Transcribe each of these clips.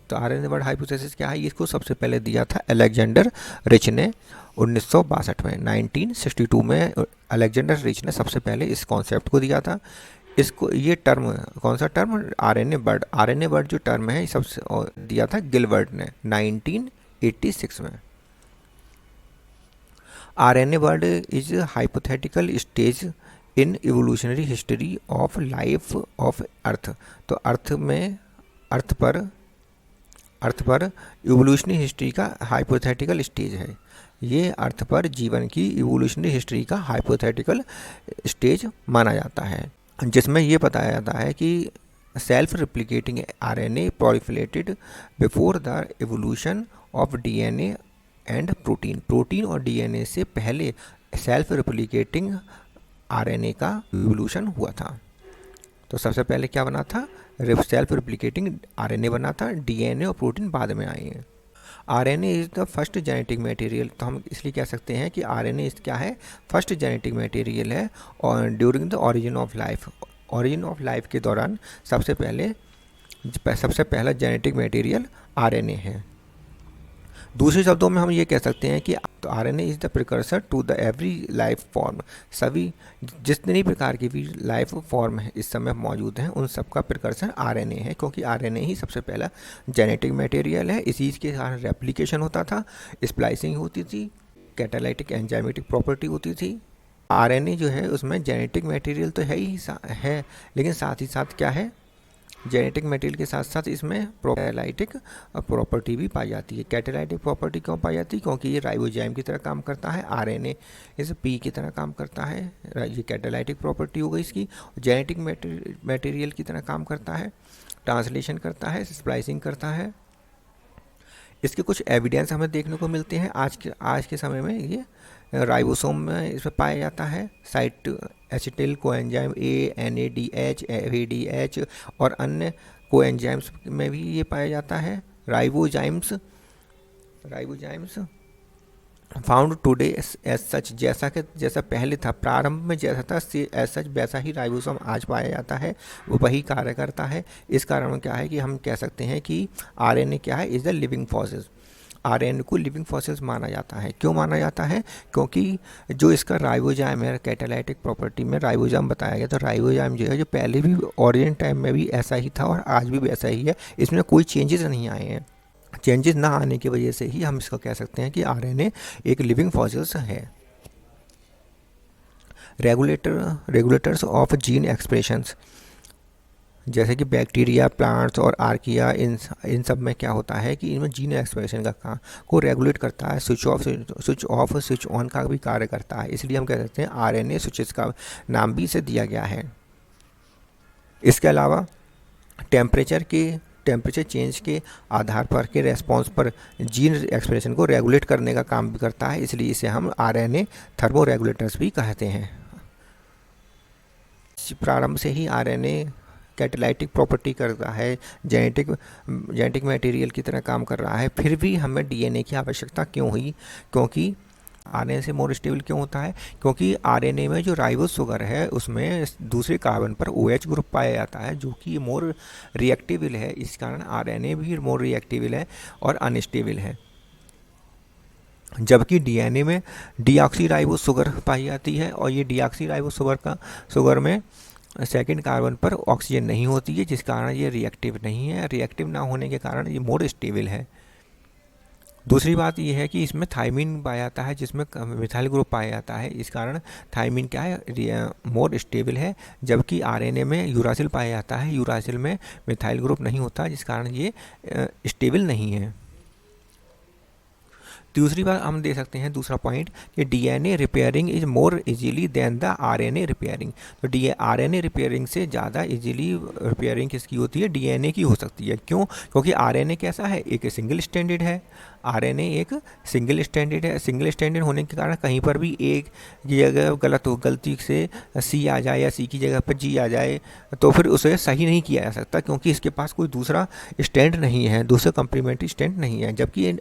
तो RNA bird hypothesis क्या है, इसको सबसे पहले दिया था अलेक्जेंडर रिच ने 1962 में, 1962 में अलेक्जेंडर रिच ने सबसे पहले इस कॉन्सेप्ट को दिया था। इसको ये टर्म, कौन सा टर्म, आरएनए बर्ड जो टर्म है सबसे दिया था गिलबर्ट ने 1986 में। RNA bird is hypothetical stage in evolutionary history of life of earth. तो अर्थ पर इवोल्यूशनरी हिस्ट्री का हाइपोथेटिकल स्टेज है। ये अर्थ पर जीवन की इवोल्यूशनरी हिस्ट्री का हाइपोथेटिकल स्टेज माना जाता है, जिसमें ये बताया जाता है कि self replicating RNA proliferated before the evolution of DNA and protein और डीएनए से पहले सेल्फ रिप्लिकेटिंग आरएनए का इवोल्यूशन हुआ था। तो सबसे पहले क्या बना था, सेल्फ रिप्लिकेटिंग आरएनए बना था, डीएनए और प्रोटीन बाद में आए हैं। RNA is the first genetic material, तो हम इसलिए कह सकते हैं कि आरएनए क्या है, फर्स्ट जेनेटिक मटेरियल है और during the origin of life के दौरान सबसे पहला जेनेटिक मटेरियल आरएनए है। दूसरे शब्दों में हम ये कह सकते हैं कि RNA is the precursor to the every life form. सभी जितनी प्रकार की भी लाइफ फॉर्म है इस समय मौजूद हैं, उन सब का प्रिकर्सर आरएनए है, क्योंकि आरएनए ही सबसे पहला जेनेटिक मटेरियल है। इसी के कारण रेप्लिकेशन होता था, स्प्लाइसिंग होती थी, कैटालाइटिक एंजाइमेटिक प्रॉपर्टी होती थी। आरएनए जो है उसमें जेनेटिक मटेरियल तो है, लेकिन साथ ही साथ क्या है, जेनेटिक मटेरियल के साथ साथ इसमें कैटालाइटिक प्रॉपर्टी भी पाई जाती है। कैटालाइटिक प्रॉपर्टी क्यों पाई जाती है, क्योंकि ये राइबोजाइम की तरह काम करता है, आरएनए इस पी की तरह काम करता है, ये कैटालाइटिक प्रॉपर्टी हो गई इसकी। जेनेटिक मटेरियल की तरह काम करता है, ट्रांसलेशन करता है, स्प्लाइसिंग करता है। इसके कुछ एविडेंस हमें देखने को मिलते हैं आज के समय में। ये राइबोसोम में इसमें पाया जाता है, site acetyl coenzyme ANADH FADH और अन्य कोएंजाइम्स में भी ये पाया जाता है। Ribozymes found today as such, जैसा पहले था, प्रारंभ में जैसा था एज सच वैसा ही राइबोसोम आज पाया जाता है, वो वही कार्य करता है। इस कारण क्या है कि हम कह सकते हैं कि आरएनए क्या है, is the living fossils. RNA को लिविंग फॉसिल्स माना जाता है। क्यों माना जाता है, क्योंकि जो इसका राइबोजाइम है, कैटालाइटिक प्रॉपर्टी में राइबोजाइम बताया गया, तो राइबोजाइम जो है जो पहले भी ओरिजिन टाइम में भी ऐसा ही था और आज भी वैसा ही है, इसमें कोई चेंजेस नहीं आए हैं। चेंजेस ना आने की वजह से ही हम इसको कह सकते हैं कि आरएनए एक लिविंग फॉसिल्स है। रेगुलेटर्स ऑफ जीन एक्सप्रेशंस, जैसे कि बैक्टीरिया, प्लांट्स और आर्किया, इन सब में क्या होता है कि इनमें जीन एक्सप्रेशन का काम को रेगुलेट करता है, स्विच ऑफ स्विच ऑन का भी कार्य करता है। इसलिए हम कह सकते हैं आरएनए स्विचेस का नाम भी इसे दिया गया है। इसके अलावा टेम्परेचर चेंज के आधार पर के रेस्पॉन्स पर जीन एक्सप्रेशन को रेगुलेट करने का काम भी करता है, इसलिए इसे हम आरएनए थर्मो रेगुलेटर्स भी कहते हैं। प्रारंभ से ही आरएनए कैटालाइटिक प्रॉपर्टी करता है, जेनेटिक मटेरियल की तरह काम कर रहा है, फिर भी हमें डीएनए की आवश्यकता क्यों हुई, क्योंकि आरएनए से मोर स्टेबल क्यों होता है, क्योंकि आरएनए में जो राइबोस शुगर है उसमें दूसरे कार्बन पर OH ग्रुप पाया जाता है, जो कि मोर रिएक्टेबल है। इस कारण आरएनए भी मोर रिएक्टेबल है और अनस्टेबल है। जबकि डीएनए में डीऑक्सीराइबोस शुगर पाई जाती है, और ये डीऑक्सीराइबोस शुगर में सेकंड कार्बन पर ऑक्सीजन नहीं होती है, जिस कारण ये रिएक्टिव नहीं है। रिएक्टिव ना होने के कारण ये मोर स्टेबल है। दूसरी बात यह है कि इसमें थायमिन पाया जाता है, जिसमें मिथाइल ग्रुप पाया जाता है, इस कारण थायमिन क्या है, मोर स्टेबल है। जबकि आरएनए में यूरासिल पाया जाता है, यूरासिल में मिथाइल ग्रुप नहीं होता, जिस कारण ये स्टेबल नहीं है। दूसरी बात हम दे सकते हैं, दूसरा पॉइंट, कि DNA repairing is more easily than the RNA repairing. तो आरएनए रिपेयरिंग से ज़्यादा इजीली रिपेयरिंग किसकी होती है, डीएनए की हो सकती है। क्यों, क्योंकि आरएनए कैसा है, एक सिंगल स्टैंडर्ड है। आरएनए एक सिंगल स्टैंडर्ड है। सिंगल स्टैंडर्ड होने के कारण कहीं पर भी एक जगह गलती से सी आ जाए या सी की जगह पर जी आ जाए, तो फिर उसे सही नहीं किया जा सकता, क्योंकि इसके पास कोई दूसरा स्टैंड नहीं है, दूसरा कम्प्लीमेंट्री स्टैंड नहीं है। जबकि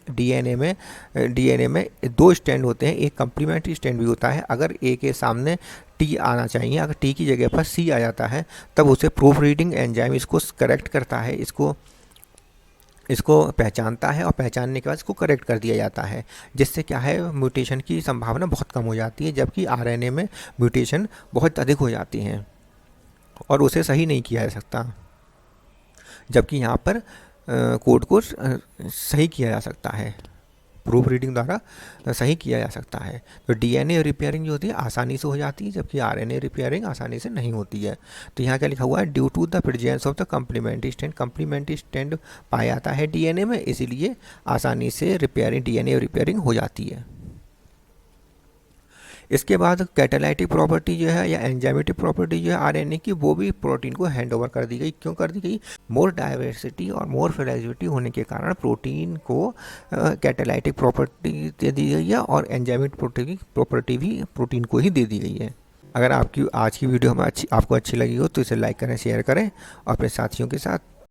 डीएनए में दो स्टैंड होते हैं, एक कम्प्लीमेंट्री स्टैंड भी होता है। अगर ए के सामने टी आना चाहिए, अगर टी की जगह पर सी आ जाता है, तब उसे प्रूफ रीडिंग एंजाइम इसको करेक्ट करता है, इसको इसको पहचानता है और पहचानने के बाद इसको करेक्ट कर दिया जाता है, जिससे क्या है म्यूटेशन की संभावना बहुत कम हो जाती है, जबकि आरएनए में म्यूटेशन बहुत अधिक हो जाती हैं और उसे सही नहीं किया जा सकता, जबकि यहाँ पर कोड को सही किया जा सकता है, प्रूफ रीडिंग द्वारा सही किया जा सकता है। तो डीएनए रिपेयरिंग जो होती है आसानी से हो जाती है, जबकि आरएनए रिपेयरिंग आसानी से नहीं होती है। तो यहाँ क्या लिखा हुआ है, due to the presence of the complementary strand, complementary strand पाया जाता है डीएनए में, इसीलिए आसानी से रिपेयरिंग डीएनए रिपेयरिंग हो जाती है। इसके बाद कैटालाइटिक प्रॉपर्टी जो है या एंजाइमेटिक प्रॉपर्टी जो है आरएनए की, वो भी प्रोटीन को हैंड ओवर कर दी गई। क्यों कर दी गई? मोर डाइवर्सिटी और मोर फ्लेक्सिबिलिटी होने के कारण प्रोटीन को कैटालाइटिक प्रॉपर्टी दे दी गई है और एंजाइमेटिक प्रॉपर्टी भी प्रोटीन को ही दे दी गई है। अगर आपकी आज की वीडियो हमें आपको अच्छी लगी हो तो इसे लाइक करें, शेयर करें और अपने साथियों के साथ